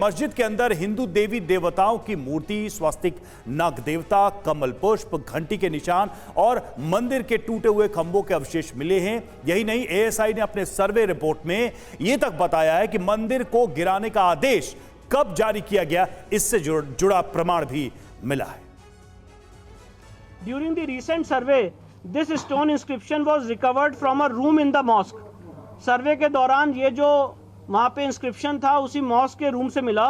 मस्जिद के अंदर हिंदू देवी देवताओं की मूर्ति, स्वास्तिक, नाग देवता, कमल पुष्प, घंटी के निशान और मंदिर के टूटे हुए खंभों के अवशेष मिले हैं। यही नहीं, एएसआई ने अपने सर्वे रिपोर्ट में यह तक बताया है कि मंदिर को गिराने का आदेश कब जारी किया गया, इससे जुड़ा प्रमाण भी मिला है। During the recent survey, this stone inscription was recovered from a room in the mosque. सर्वे के दौरान ये जो वहाँ पे इंस्क्रिप्शन था उसी मॉस्क के रूम से मिला।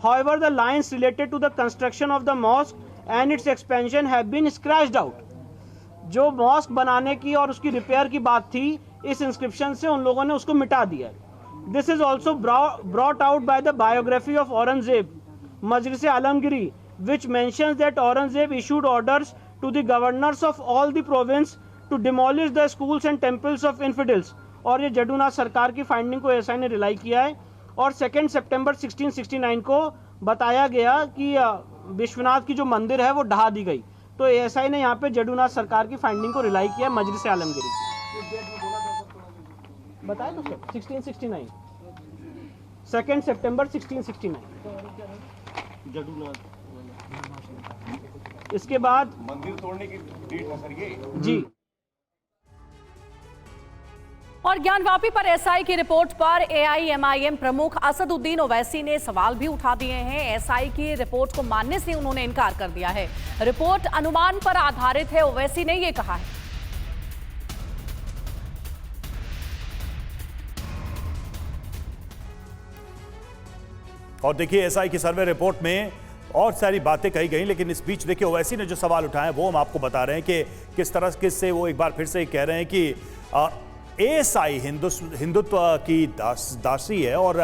However, the lines related to the construction of the mosque and its expansion have been scratched out. जो मॉस्क बनाने की और उसकी रिपेयर की बात थी, इस इंस्क्रिप्शन से उन लोगों ने उसको मिटा दिया। This is also brought out by the biography of Aurangzeb, Majlis Alamgiri, which mentions that Aurangzeb issued orders to the governors of all the province to demolish the schools and temples of infidels। और ये जडूनाथ सरकार की finding को ASI ने rely किया है और 2 सितंबर 1669 को बताया गया कि विश्वनाथ की जो मंदिर है वो ढहा दी गई। तो एएसआई ने यहाँ पे जडूनाथ सरकार की फाइंडिंग को रिलाई किया मजलिस आलमगिरी की। बताया तो सर 1669 2 सितंबर 1669। इसके बाद मंदिर तोड़ने की डेट है सर ये जी। और ज्ञानवापी पर एसआई की रिपोर्ट पर एआईएमआईएम प्रमुख असदुद्दीन ओवैसी ने सवाल भी उठा दिए हैं। एसआई की रिपोर्ट को मानने से उन्होंने इनकार कर दिया है। रिपोर्ट अनुमान पर आधारित है, ओवैसी ने यह कहा है। और देखिए, एसआई की सर्वे रिपोर्ट में और सारी बातें कही गई, लेकिन इस बीच देखिए ओवैसी ने जो सवाल उठाए वो हम आपको बता रहे हैं कि किस तरह से वो एक बार फिर से कह रहे हैं कि एएसआई हिंदुत्व की दासी है। और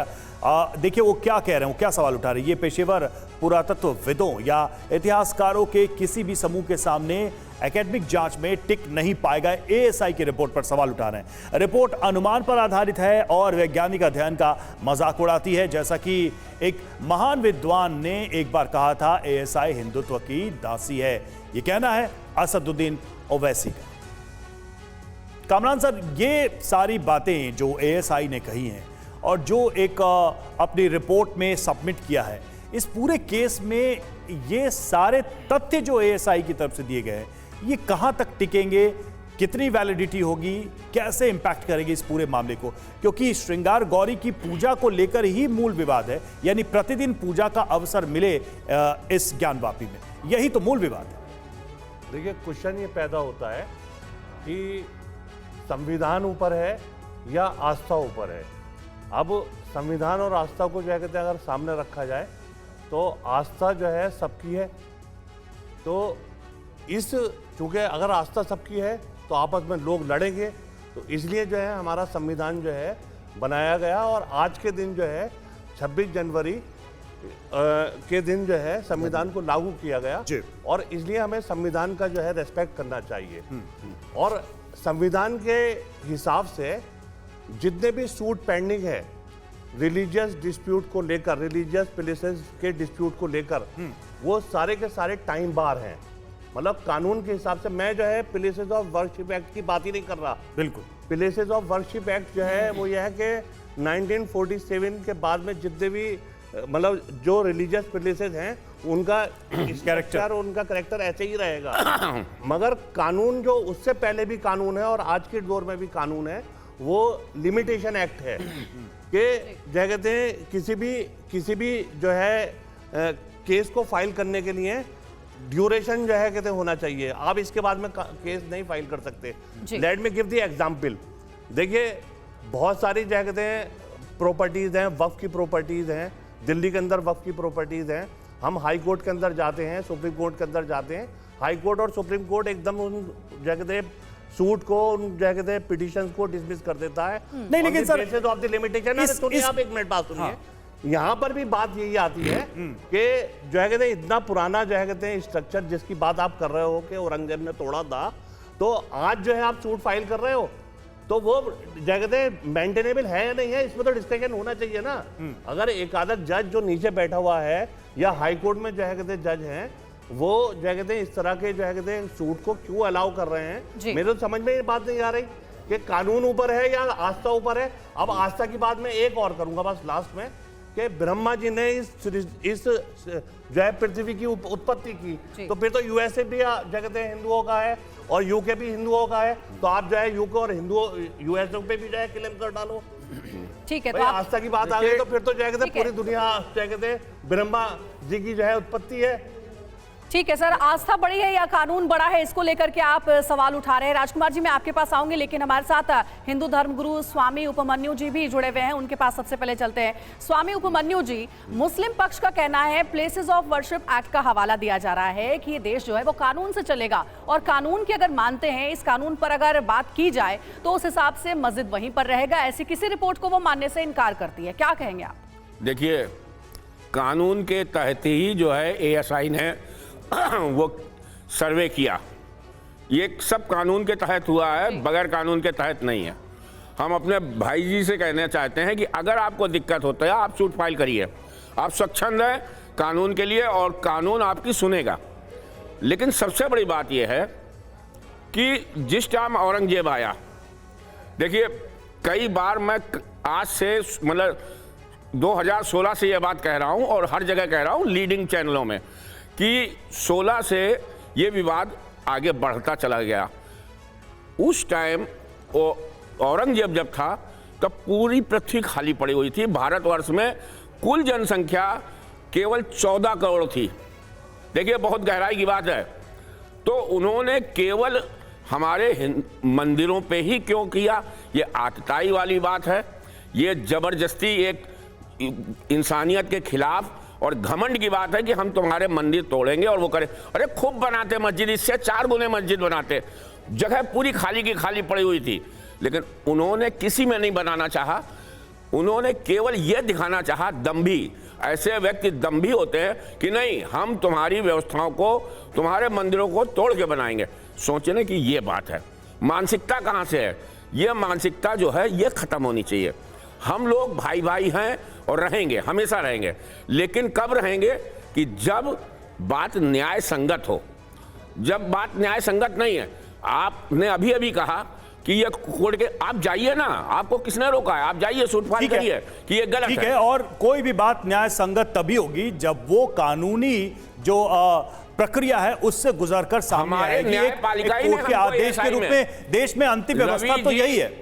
देखिए वो क्या कह रहे हैं, वो क्या सवाल उठा रहे हैं। ये पेशेवर पुरातत्वविदों या इतिहासकारों के किसी भी समूह के सामने एकेडमिक जांच में टिक नहीं पाएगा। एएसआई की रिपोर्ट पर सवाल उठा रहे हैं। रिपोर्ट अनुमान पर आधारित है और वैज्ञानिक अध्ययन का मजाक उड़ाती है, जैसा कि एक महान विद्वान ने एक बार कहा था, एएसआई हिंदुत्व की दासी है। ये कहना है असदुद्दीन ओवैसी का। कामरान सर, ये सारी बातें जो एएसआई ने कही हैं और जो एक अपनी रिपोर्ट में सबमिट किया है, इस पूरे केस में ये सारे तथ्य जो एएसआई की तरफ से दिए गए हैं, ये कहां तक टिकेंगे, कितनी वैलिडिटी होगी, कैसे इंपैक्ट करेंगे इस पूरे मामले को? क्योंकि श्रृंगार गौरी की पूजा को लेकर ही मूल विवाद है, यानी प्रतिदिन पूजा का अवसर मिले इस ज्ञानवापी में, यही तो मूल विवाद है। देखिए, क्वेश्चन ये पैदा होता है कि संविधान ऊपर है या आस्था ऊपर है। अब संविधान और आस्था को जो है कहते हैं अगर सामने रखा जाए तो आस्था जो है सबकी है। तो चूंकि अगर आस्था सबकी है तो आपस में लोग लड़ेंगे, तो इसलिए जो है हमारा संविधान जो है बनाया गया और आज के दिन जो है 26 जनवरी के दिन जो है संविधान को लागू किया गया और इसलिए हमें संविधान का जो है रेस्पेक्ट करना चाहिए। और संविधान के हिसाब से जितने भी सूट पेंडिंग है रिलीजियस डिस्प्यूट को लेकर, रिलीजियस प्लेसेस के डिस्प्यूट को लेकर, वो सारे के सारे टाइम बार हैं। मतलब कानून के हिसाब से मैं जो है प्लेसेस ऑफ वर्शिप एक्ट की बात ही नहीं कर रहा। बिल्कुल, प्लेसेस ऑफ वर्शिप एक्ट जो है वो यह है कि 1947 के बाद में जितने भी मतलब जो रिलीजियस प्लेसेस हैं उनका कैरेक्टर, उनका कैरेक्टर ऐसे ही रहेगा। मगर कानून जो उससे पहले भी कानून है और आज के दौर में भी कानून है, वो लिमिटेशन एक्ट है कि क्या कहते हैं किसी भी जो है केस को फाइल करने के लिए ड्यूरेशन जो है कहते होना चाहिए। आप इसके बाद में केस नहीं फाइल कर सकते। Let me give the example. देखिए, बहुत सारी क्या कहते हैं प्रॉपर्टीज हैं, वक्फ की प्रॉपर्टीज हैं, दिल्ली के अंदर वक्फ की प्रॉपर्टीज हैं। हम हाई कोर्ट के अंदर जाते हैं, सुप्रीम कोर्ट के अंदर जाते हैं। हाई कोर्ट और सुप्रीम कोर्ट एकदम उन क्या कहते हैं सूट को, उन क्या कहते हैं पिटिशंस को डिसमिस कर देता है। नहीं, लेकिन sir basis of the limitation आप एक मिनट बात सुनिए। यहाँ पर भी बात यही आती है कि जो है कहते हैं इतना पुराना जो है कहते हैं स्ट्रक्चर जिसकी बात आप कर रहे हो कि औरंगजेब ने तोड़ा था, तो आज जो है आप सूट फाइल कर रहे हो, तो वो क्या कहते हैं मेंटेनेबल है या नहीं है, इसमें तो डिस्कशन होना चाहिए ना। अगर एक आधा जज जो नीचे बैठा हुआ है या हाई कोर्ट में जो है कहते हैं जज हैं, वो जो है कहते हैं इस तरह के जो है कहते हैं सूट को क्यों अलाउ कर रहे हैं, मेरे तो समझ में ये बात नहीं आ रही कि कानून ऊपर है या आस्था ऊपर है। अब आस्था की बात मैं एक और करूंगा बस लास्ट में कि ब्रह्मा जी ने इस जो है पृथ्वी की उत्पत्ति की, तो फिर तो यूएसए भी जगत हिंदुओं का है और यूके भी हिंदुओं का है, तो आप जो है यूके और यूएसए पे भी जो है क्लेम कर डालो। ठीक है, तो आस्था की बात आ गई तो फिर तो जो है पूरी दुनिया जो है ब्रह्मा जी की जो है उत्पत्ति है। ठीक है सर, आस्था बड़ी है या कानून बड़ा है, इसको लेकर के आप सवाल उठा रहे हैं। राजकुमार जी मैं आपके पास आऊंगी, लेकिन हमारे साथ हिंदू धर्मगुरु स्वामी उपमन्यु जी भी जुड़े हुए हैं, उनके पास सबसे पहले चलते हैं। स्वामी उपमन्यु जी, मुस्लिम पक्ष का कहना है, प्लेसेस ऑफ वर्शिप एक्ट का हवाला दिया जा रहा है कि ये देश जो है वो कानून से चलेगा, और कानून की अगर मानते हैं, इस कानून पर अगर बात की जाए तो उस हिसाब से मस्जिद वहीं पर रहेगा। ऐसी किसी रिपोर्ट को वो मानने से इनकार करती है, क्या कहेंगे आप? देखिए, कानून के तहत ही जो है ASI ने वो सर्वे किया, ये सब कानून के तहत हुआ है, बगैर कानून के तहत नहीं है। हम अपने भाई जी से कहना चाहते हैं कि अगर आपको दिक्कत होता है आप सूट फाइल करिए, आप स्वच्छंद हैं कानून के लिए और कानून आपकी सुनेगा। लेकिन सबसे बड़ी बात यह है कि जिस टाइम औरंगजेब आया, देखिए कई बार मैं आज से मतलब 2016 से यह बात कह रहा हूं और हर जगह कह रहा हूं लीडिंग चैनलों में कि 16 से ये विवाद आगे बढ़ता चला गया। उस टाइम औरंगजेब जब था तब पूरी पृथ्वी खाली पड़ी हुई थी। भारतवर्ष में कुल जनसंख्या केवल 14 करोड़ थी। देखिए बहुत गहराई की बात है। तो उन्होंने केवल हमारे मंदिरों पे ही क्यों किया? ये आतताई वाली बात है, ये जबरदस्ती एक इंसानियत के खिलाफ और घमंड की बात है कि हम तुम्हारे मंदिर तोड़ेंगे और वो करें। अरे खूब बनाते मस्जिद, इससे 4 गुने मस्जिद बनाते, जगह पूरी खाली की खाली पड़ी हुई थी। लेकिन उन्होंने किसी में नहीं बनाना चाहा, उन्होंने केवल यह दिखाना चाहा, दम्भी। ऐसे व्यक्ति दम्भी होते हैं कि नहीं हम तुम्हारी व्यवस्थाओं को, तुम्हारे मंदिरों को तोड़ के बनाएंगे। सोचने की ये बात है। मानसिकता कहाँ से है? ये मानसिकता जो है ये खत्म होनी चाहिए। हम लोग भाई भाई हैं और रहेंगे, हमेशा रहेंगे, लेकिन कब रहेंगे कि जब बात न्याय संगत हो। जब बात न्याय संगत नहीं है, आपने अभी अभी कहा कि ये कोर्ट के, आप जाइए ना, आपको किसने रोका है? आप जाइए, सूट फाइल करिए कि ये गलत है। ठीक है, और कोई भी बात न्याय संगत तभी होगी जब वो कानूनी जो प्रक्रिया है उससे गुजरकर सामने आएगी। न्यायपालिका एक कोर्ट के आदेश के रूप में देश में अंतिम व्यवस्था तो यही है।